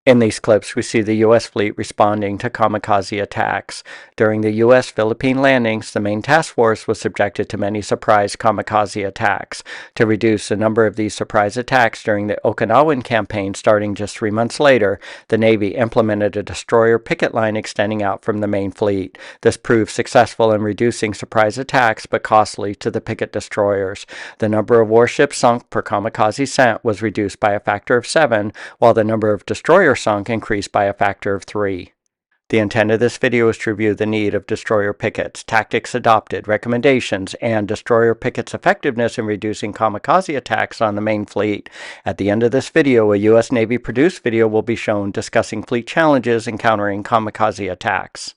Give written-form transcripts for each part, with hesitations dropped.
In these clips, we see the U.S. fleet responding to kamikaze attacks. During the U.S.-Philippine landings, the main task force was subjected to many surprise kamikaze attacks. To reduce the number of these surprise attacks during the Okinawan campaign starting just 3 months later, the Navy implemented a destroyer picket line extending out from the main fleet. This proved successful in reducing surprise attacks, but costly to the Picket destroyers. The number of warships sunk per kamikaze sent was reduced by a factor of 7, while the number of destroyers sunk increased by a factor of 3. The intent of this video is to review the need of destroyer pickets, tactics adopted, recommendations, and destroyer pickets' effectiveness in reducing kamikaze attacks on the main fleet. At the end of this video, a U.S. Navy-produced video will be shown discussing fleet challenges encountering kamikaze attacks.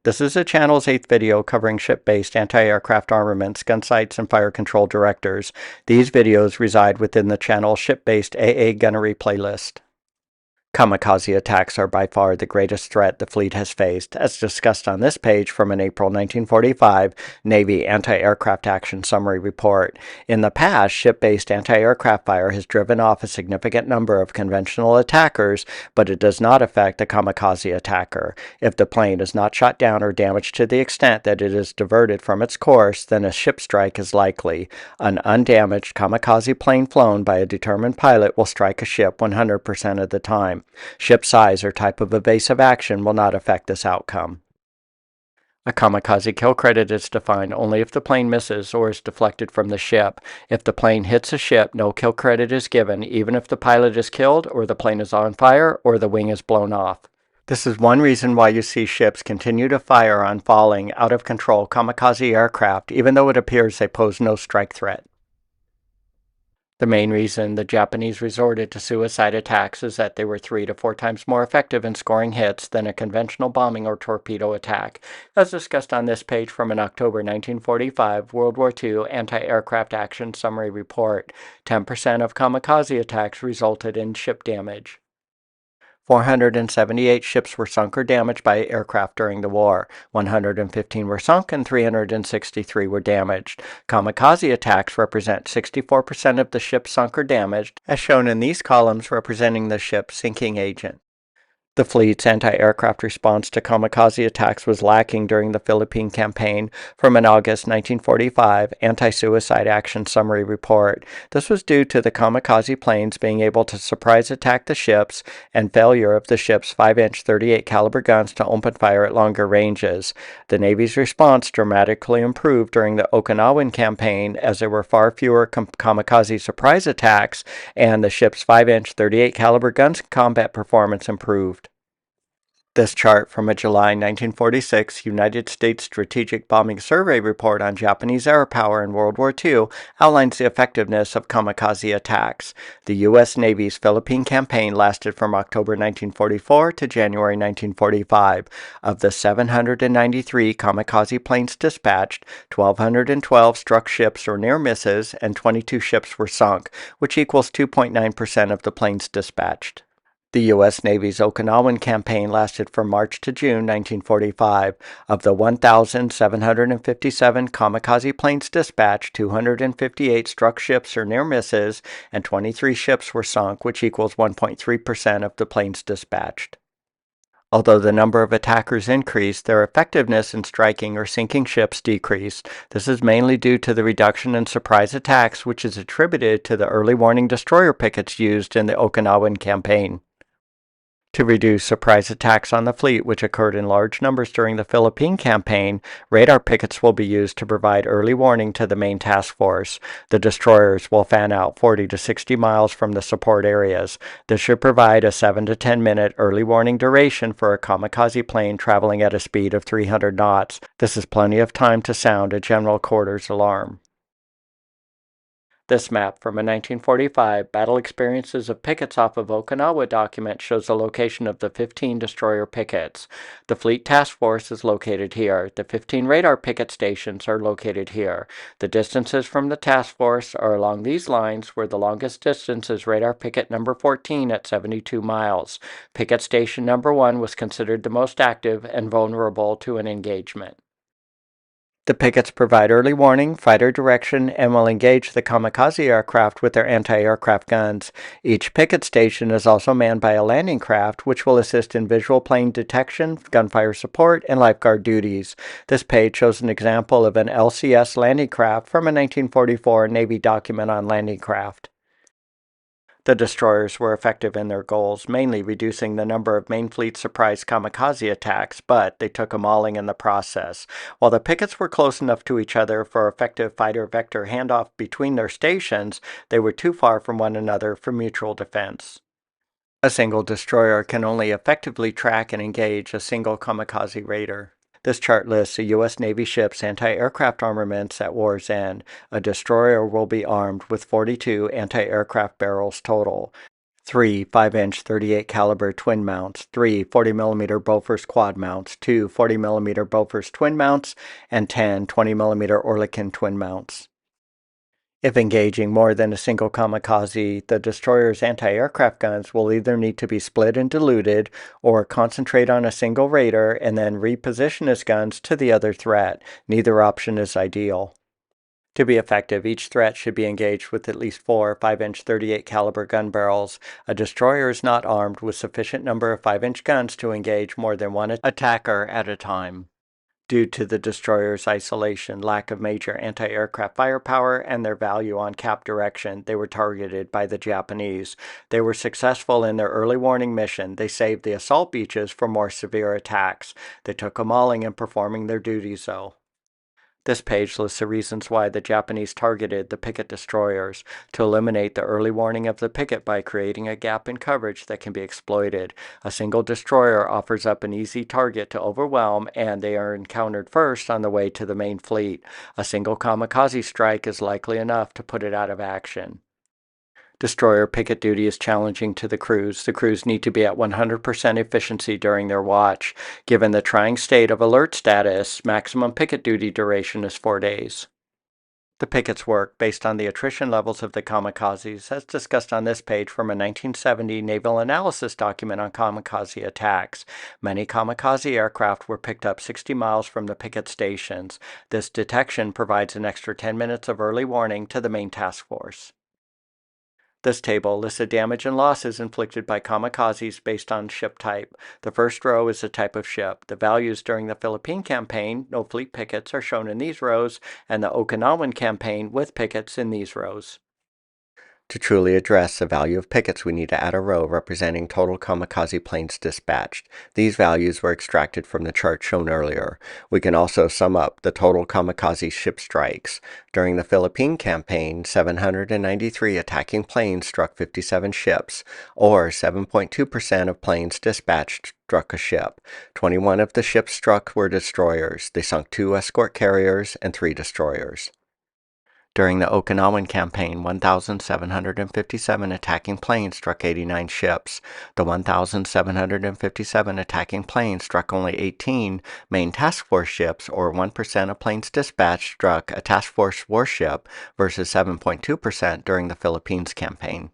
This is the channel's 8th video covering ship-based anti-aircraft armaments, gun sights, and fire control directors. These videos reside within the channel's ship-based AA gunnery playlist. Kamikaze attacks are by far the greatest threat the fleet has faced, as discussed on this page from an April 1945 Navy Anti-Aircraft Action Summary Report. In the past, ship-based anti-aircraft fire has driven off a significant number of conventional attackers, but it does not affect the kamikaze attacker. If the plane is not shot down or damaged to the extent that it is diverted from its course, then a ship strike is likely. An undamaged kamikaze plane flown by a determined pilot will strike a ship 100% of the time. Ship size or type of evasive action will not affect this outcome. A kamikaze kill credit is defined only if the plane misses or is deflected from the ship. If the plane hits a ship, no kill credit is given, even if the pilot is killed or the plane is on fire or the wing is blown off. This is one reason why you see ships continue to fire on falling, out-of-control kamikaze aircraft, even though it appears they pose no strike threat. The main reason the Japanese resorted to suicide attacks is that they were 3 to 4 times more effective in scoring hits than a conventional bombing or torpedo attack, as discussed on this page from an October 1945 World War II Anti-Aircraft Action Summary Report. 10% of kamikaze attacks resulted in ship damage. 478 ships were sunk or damaged by aircraft during the war. 115 were sunk and 363 were damaged. Kamikaze attacks represent 64% of the ships sunk or damaged, as shown in these columns representing the ship's sinking agent. The fleet's anti-aircraft response to kamikaze attacks was lacking during the Philippine campaign from an August 1945 Anti-Suicide Action Summary Report. This was due to the kamikaze planes being able to surprise attack the ships and failure of the ship's 5-inch 38 caliber guns to open fire at longer ranges. The Navy's response dramatically improved during the Okinawan campaign as there were far fewer kamikaze surprise attacks and the ship's 5-inch 38 caliber guns combat performance improved. This chart from a July 1946 United States Strategic Bombing Survey report on Japanese air power in World War II outlines the effectiveness of kamikaze attacks. The U.S. Navy's Philippine campaign lasted from October 1944 to January 1945. Of the 793 kamikaze planes dispatched, 1,212 struck ships or near misses, and 22 ships were sunk, which equals 2.9% of the planes dispatched. The U.S. Navy's Okinawan campaign lasted from March to June 1945. Of the 1,757 kamikaze planes dispatched, 258 struck ships or near misses, and 23 ships were sunk, which equals 1.3% of the planes dispatched. Although the number of attackers increased, their effectiveness in striking or sinking ships decreased. This is mainly due to the reduction in surprise attacks, which is attributed to the early warning destroyer pickets used in the Okinawan campaign. To reduce surprise attacks on the fleet, which occurred in large numbers during the Philippine campaign, radar pickets will be used to provide early warning to the main task force. The destroyers will fan out 40 to 60 miles from the support areas. This should provide a 7 to 10 minute early warning duration for a kamikaze plane traveling at a speed of 300 knots. This is plenty of time to sound a general quarters alarm. This map from a 1945 Battle Experiences of Pickets off of Okinawa document shows the location of the 15 destroyer pickets. The Fleet Task Force is located here. The 15 radar picket stations are located here. The distances from the task force are along these lines, where the longest distance is radar picket number 14 at 72 miles. Picket station number 1 was considered the most active and vulnerable to an engagement. The pickets provide early warning, fighter direction, and will engage the kamikaze aircraft with their anti-aircraft guns. Each picket station is also manned by a landing craft, which will assist in visual plane detection, gunfire support, and lifeguard duties. This page shows an example of an LCS landing craft from a 1944 Navy document on landing craft. The destroyers were effective in their goals, mainly reducing the number of main fleet surprise kamikaze attacks, but they took a mauling in the process. While the pickets were close enough to each other for effective fighter-vector handoff between their stations, they were too far from one another for mutual defense. A single destroyer can only effectively track and engage a single kamikaze raider. This chart lists a U.S. Navy ship's anti-aircraft armaments at war's end. A destroyer will be armed with 42 anti-aircraft barrels total. 3 5-inch 38 caliber twin mounts, 3 40mm Bofors quad mounts, 2 40mm Bofors twin mounts, and 10 20mm Oerlikon twin mounts. If engaging more than a single kamikaze, the destroyer's anti-aircraft guns will either need to be split and diluted, or concentrate on a single raider and then reposition his guns to the other threat. Neither option is ideal. To be effective, each threat should be engaged with at least 4 5-inch 38 caliber gun barrels. A destroyer is not armed with sufficient number of 5-inch guns to engage more than one attacker at a time. Due to the destroyer's isolation, lack of major anti-aircraft firepower, and their value on cap direction, they were targeted by the Japanese. They were successful in their early warning mission. They saved the assault beaches for more severe attacks. They took a mauling in performing their duties, though. This page lists the reasons why the Japanese targeted the Picket destroyers: to eliminate the early warning of the Picket by creating a gap in coverage that can be exploited. A single destroyer offers up an easy target to overwhelm, and they are encountered first on the way to the main fleet. A single kamikaze strike is likely enough to put it out of action. Destroyer picket duty is challenging to the crews. The crews need to be at 100% efficiency during their watch. Given the trying state of alert status, maximum picket duty duration is 4 days. The pickets work based on the attrition levels of the kamikazes, as discussed on this page from a 1970 naval analysis document on kamikaze attacks. Many kamikaze aircraft were picked up 60 miles from the picket stations. This detection provides an extra 10 minutes of early warning to the main task force. This table lists the damage and losses inflicted by kamikazes based on ship type. The first row is the type of ship. The values during the Philippine campaign, no fleet pickets, are shown in these rows, and the Okinawan campaign with pickets in these rows. To truly address the value of pickets, we need to add a row representing total kamikaze planes dispatched. These values were extracted from the chart shown earlier. We can also sum up the total kamikaze ship strikes. During the Philippine campaign, 793 attacking planes struck 57 ships, or 7.2% of planes dispatched struck a ship. 21 of the ships struck were destroyers. They sunk 2 escort carriers and 3 destroyers. During the Okinawan campaign, 1,757 attacking planes struck 89 ships. The 1,757 attacking planes struck only 18 main task force ships, or 1% of planes dispatched struck a task force warship versus 7.2% during the Philippines campaign.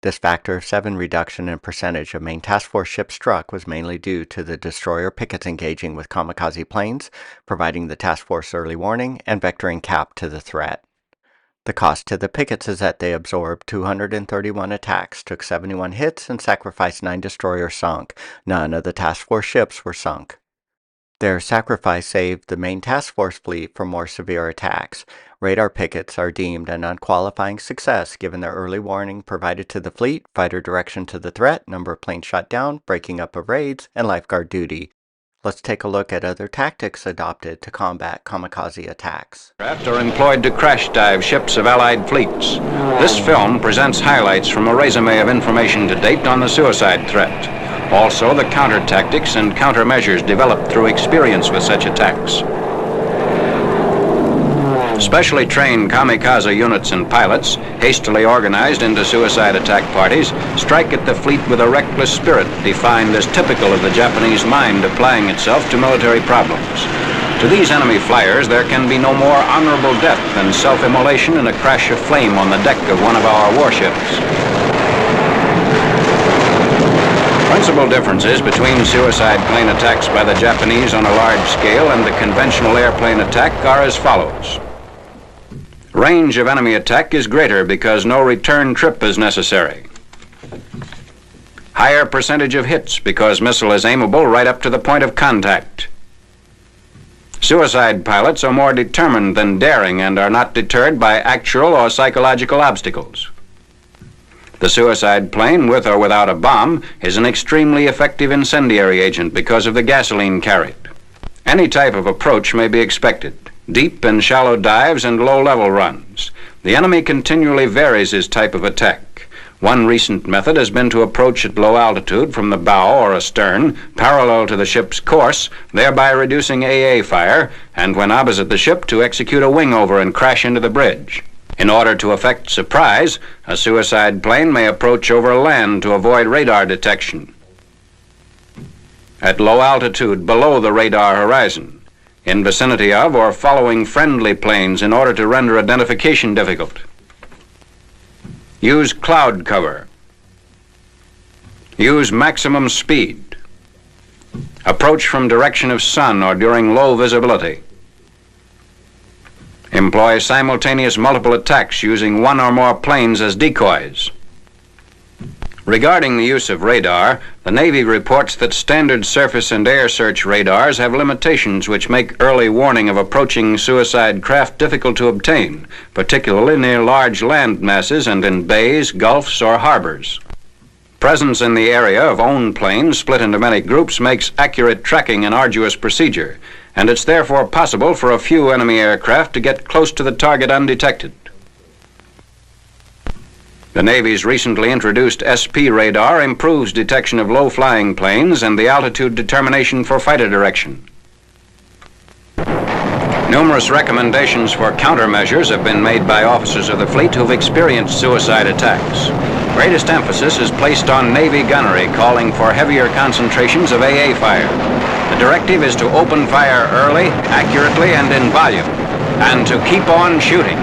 This factor of 7 reduction in percentage of main task force ships struck was mainly due to the destroyer pickets engaging with kamikaze planes, providing the task force early warning, and vectoring cap to the threat. The cost to the pickets is that they absorbed 231 attacks, took 71 hits, and sacrificed 9 destroyers sunk. None of the task force ships were sunk. Their sacrifice saved the main task force fleet from more severe attacks. Radar pickets are deemed an unqualifying success given their early warning provided to the fleet, fighter direction to the threat, number of planes shot down, breaking up of raids, and lifeguard duty. Let's take a look at other tactics adopted to combat kamikaze attacks. Craft are employed to crash dive ships of Allied fleets. This film presents highlights from a resume of information to date on the suicide threat. Also, the counter-tactics and countermeasures developed through experience with such attacks. Specially trained kamikaze units and pilots, hastily organized into suicide attack parties, strike at the fleet with a reckless spirit defined as typical of the Japanese mind applying itself to military problems. To these enemy flyers, there can be no more honorable death than self-immolation in a crash of flame on the deck of one of our warships. Principal differences between suicide plane attacks by the Japanese on a large scale and the conventional airplane attack are as follows. Range of enemy attack is greater because no return trip is necessary. Higher percentage of hits because missile is aimable right up to the point of contact. Suicide pilots are more determined than daring and are not deterred by actual or psychological obstacles. The suicide plane, with or without a bomb, is an extremely effective incendiary agent because of the gasoline carried. Any type of approach may be expected: deep and shallow dives and low-level runs. The enemy continually varies his type of attack. One recent method has been to approach at low altitude from the bow or astern, parallel to the ship's course, thereby reducing AA fire, and when opposite the ship to execute a wing-over and crash into the bridge. In order to effect surprise, a suicide plane may approach over land to avoid radar detection. At low altitude below the radar horizon, in vicinity of or following friendly planes in order to render identification difficult. Use cloud cover. Use maximum speed. Approach from direction of sun or during low visibility. Employ simultaneous multiple attacks using one or more planes as decoys. Regarding the use of radar, the Navy reports that standard surface and air search radars have limitations which make early warning of approaching suicide craft difficult to obtain, particularly near large land masses and in bays, gulfs, or harbors. Presence in the area of owned planes split into many groups makes accurate tracking an arduous procedure, and it's therefore possible for a few enemy aircraft to get close to the target undetected. The Navy's recently introduced SP radar improves detection of low-flying planes and the altitude determination for fighter direction. Numerous recommendations for countermeasures have been made by officers of the fleet who've experienced suicide attacks. Greatest emphasis is placed on Navy gunnery, calling for heavier concentrations of AA fire. The directive is to open fire early, accurately, and in volume, and to keep on shooting.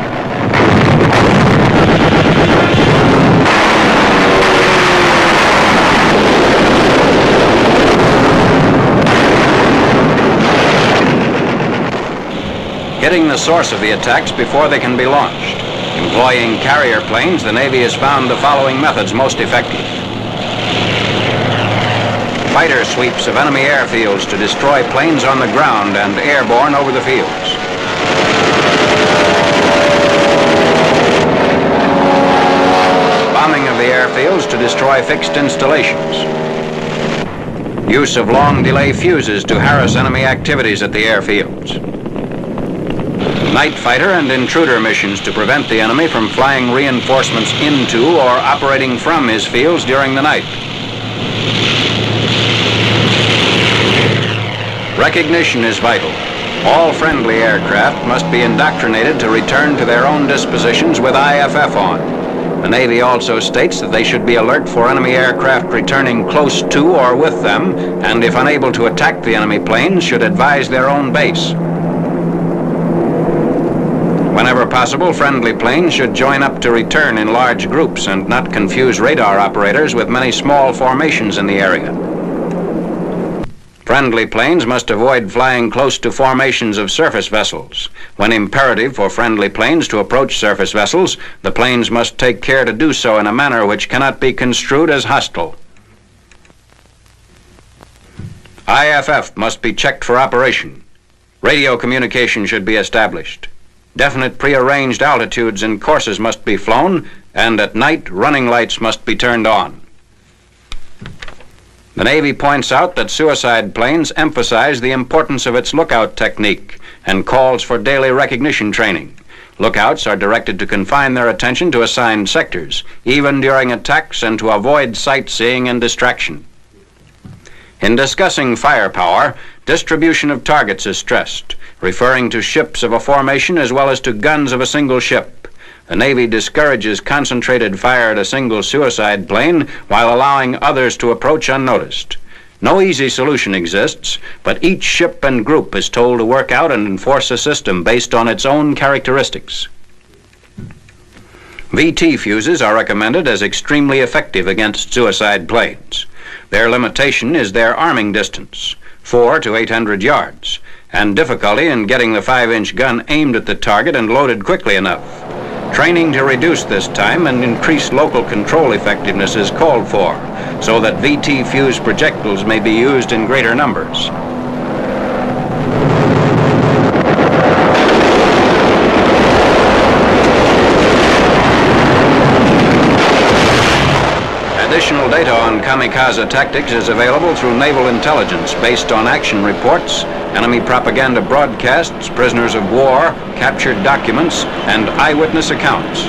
Hitting the source of the attacks before they can be launched. Employing carrier planes, the Navy has found the following methods most effective. Fighter sweeps of enemy airfields to destroy planes on the ground and airborne over the fields. Bombing of the airfields to destroy fixed installations. Use of long delay fuses to harass enemy activities at the airfields. Night fighter and intruder missions to prevent the enemy from flying reinforcements into or operating from his fields during the night. Recognition is vital. All friendly aircraft must be indoctrinated to return to their own dispositions with IFF on. The Navy also states that they should be alert for enemy aircraft returning close to or with them, and if unable to attack the enemy planes, should advise their own base. Whenever possible, friendly planes should join up to return in large groups and not confuse radar operators with many small formations in the area. Friendly planes must avoid flying close to formations of surface vessels. When imperative for friendly planes to approach surface vessels, the planes must take care to do so in a manner which cannot be construed as hostile. IFF must be checked for operation. Radio communication should be established. Definite prearranged altitudes and courses must be flown, and at night running lights must be turned on. The Navy points out that suicide planes emphasize the importance of its lookout technique and calls for daily recognition training. Lookouts are directed to confine their attention to assigned sectors, even during attacks, and to avoid sightseeing and distraction. In discussing firepower, distribution of targets is stressed, referring to ships of a formation as well as to guns of a single ship. The Navy discourages concentrated fire at a single suicide plane while allowing others to approach unnoticed. No easy solution exists, but each ship and group is told to work out and enforce a system based on its own characteristics. VT fuses are recommended as extremely effective against suicide planes. Their limitation is their arming distance, 400 to 800 yards, and difficulty in getting the 5-inch gun aimed at the target and loaded quickly enough. Training to reduce this time and increase local control effectiveness is called for, so that VT-fused projectiles may be used in greater numbers. Additional data on kamikaze tactics is available through naval intelligence based on action reports, enemy propaganda broadcasts, prisoners of war, captured documents, and eyewitness accounts.